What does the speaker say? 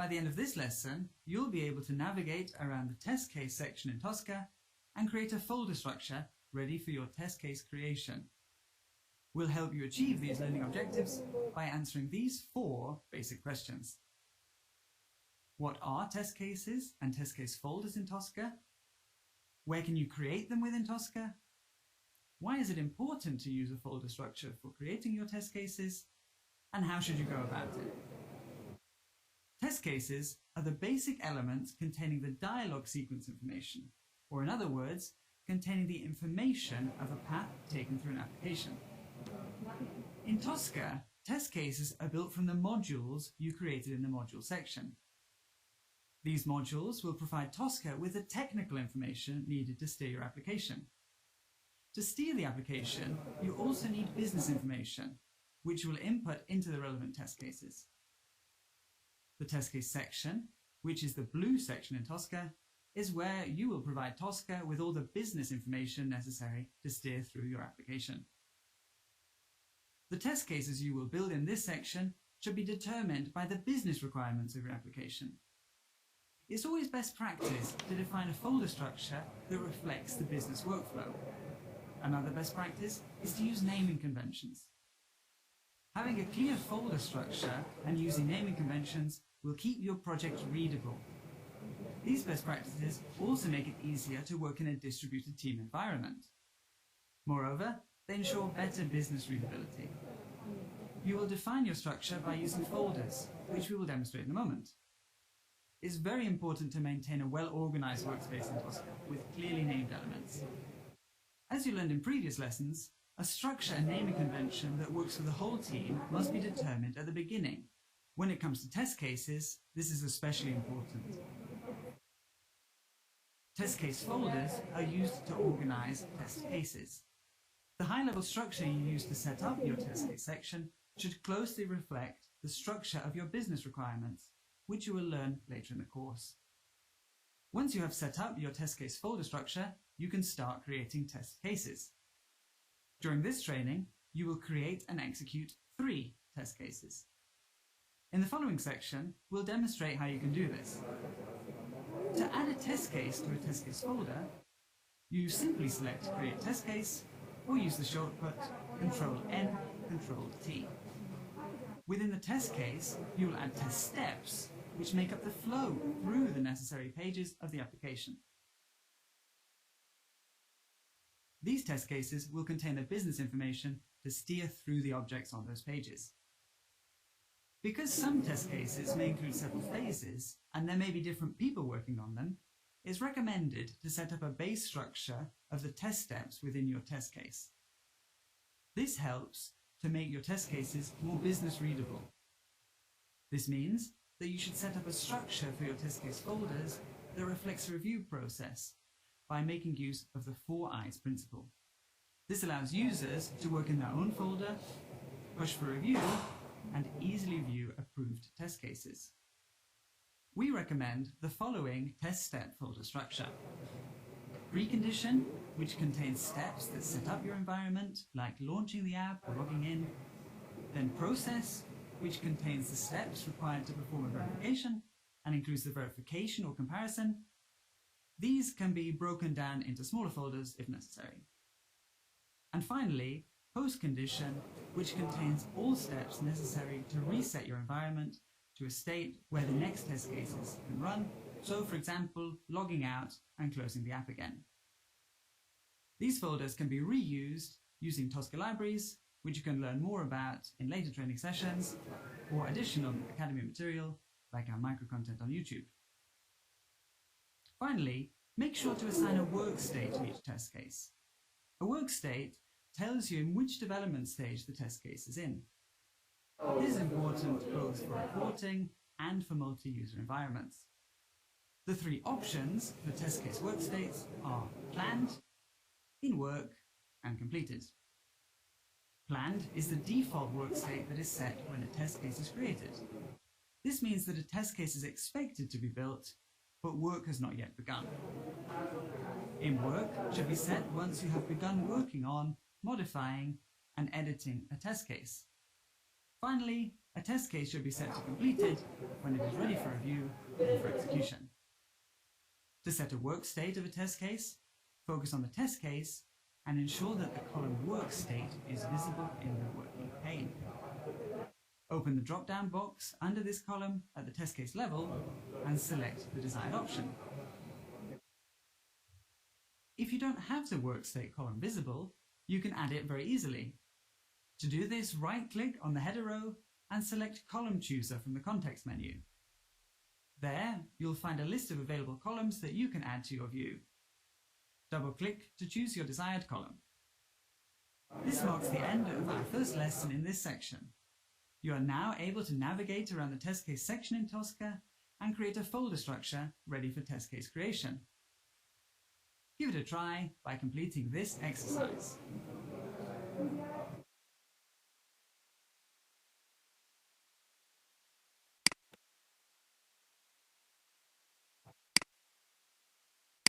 By the end of this lesson, you'll be able to navigate around the test case section in Tosca and create a folder structure ready for your test case creation. We'll help you achieve these learning objectives by answering these 4 basic questions. What are test cases and test case folders in Tosca? Where can you create them within Tosca? Why is it important to use a folder structure for creating your test cases? And how should you go about it? Test cases are the basic elements containing the dialog sequence information, or in other words, containing the information of a path taken through an application. In Tosca, test cases are built from the modules you created in the module section. These modules will provide Tosca with the technical information needed to steer your application. To steer the application, you also need business information, which you will input into the relevant test cases. The test case section, which is the blue section in Tosca, is where you will provide Tosca with all the business information necessary to steer through your application. The test cases you will build in this section should be determined by the business requirements of your application. It's always best practice to define a folder structure that reflects the business workflow. Another best practice is to use naming conventions. Having a clear folder structure and using naming conventions will keep your project readable. These best practices also make it easier to work in a distributed team environment. Moreover, they ensure better business readability. You will define your structure by using folders, which we will demonstrate in a moment. It's very important to maintain a well-organized workspace in Tosca with clearly named elements. As you learned in previous lessons, a structure and naming convention that works for the whole team must be determined at the beginning. When it comes to test cases, this is especially important. Test case folders are used to organize test cases. The high-level structure you use to set up your test case section should closely reflect the structure of your business requirements, which you will learn later in the course. Once you have set up your test case folder structure, you can start creating test cases. During this training, you will create and execute 3 test cases. In the following section, we'll demonstrate how you can do this. To add a test case to a test case folder, you simply select Create Test Case or use the shortcut Ctrl-N, Ctrl-T. Within the test case, you will add test steps, which make up the flow through the necessary pages of the application. These test cases will contain the business information to steer through the objects on those pages. Because some test cases may include several phases, and there may be different people working on them, it's recommended to set up a base structure of the test steps within your test case. This helps to make your test cases more business readable. This means that you should set up a structure for your test case folders that reflects the review process by making use of the 4 eyes principle. This allows users to work in their own folder, push for review, and easily view approved test cases. We recommend the following test step folder structure. Precondition, which contains steps that set up your environment, like launching the app or logging in. Then process, which contains the steps required to perform a verification and includes the verification or comparison. These can be broken down into smaller folders if necessary. And finally, post-condition, which contains all steps necessary to reset your environment to a state where the next test cases can run, so for example, logging out and closing the app again. These folders can be reused using Tosca libraries, which you can learn more about in later training sessions, or additional Academy material like our micro-content on YouTube. Finally, make sure to assign a work state to each test case. A work state tells you in which development stage the test case is in. This is important both for reporting and for multi-user environments. The 3 options for test case work states are planned, in work, and completed. Planned is the default work state that is set when a test case is created. This means that a test case is expected to be built, but work has not yet begun. In work should be set once you have begun working on, modifying, and editing a test case. Finally, a test case should be set to completed when it is ready for review and for execution. To set a work state of a test case, focus on the test case and ensure that the column work state is visible in the working pane. Open the drop-down box under this column at the test case level and select the desired option. If you don't have the work state column visible, you can add it very easily. To do this, right-click on the header row and select Column Chooser from the context menu. There, you'll find a list of available columns that you can add to your view. Double-click to choose your desired column. This marks the end of our first lesson in this section. You are now able to navigate around the test case section in Tosca and create a folder structure ready for test case creation. Give it a try by completing this exercise.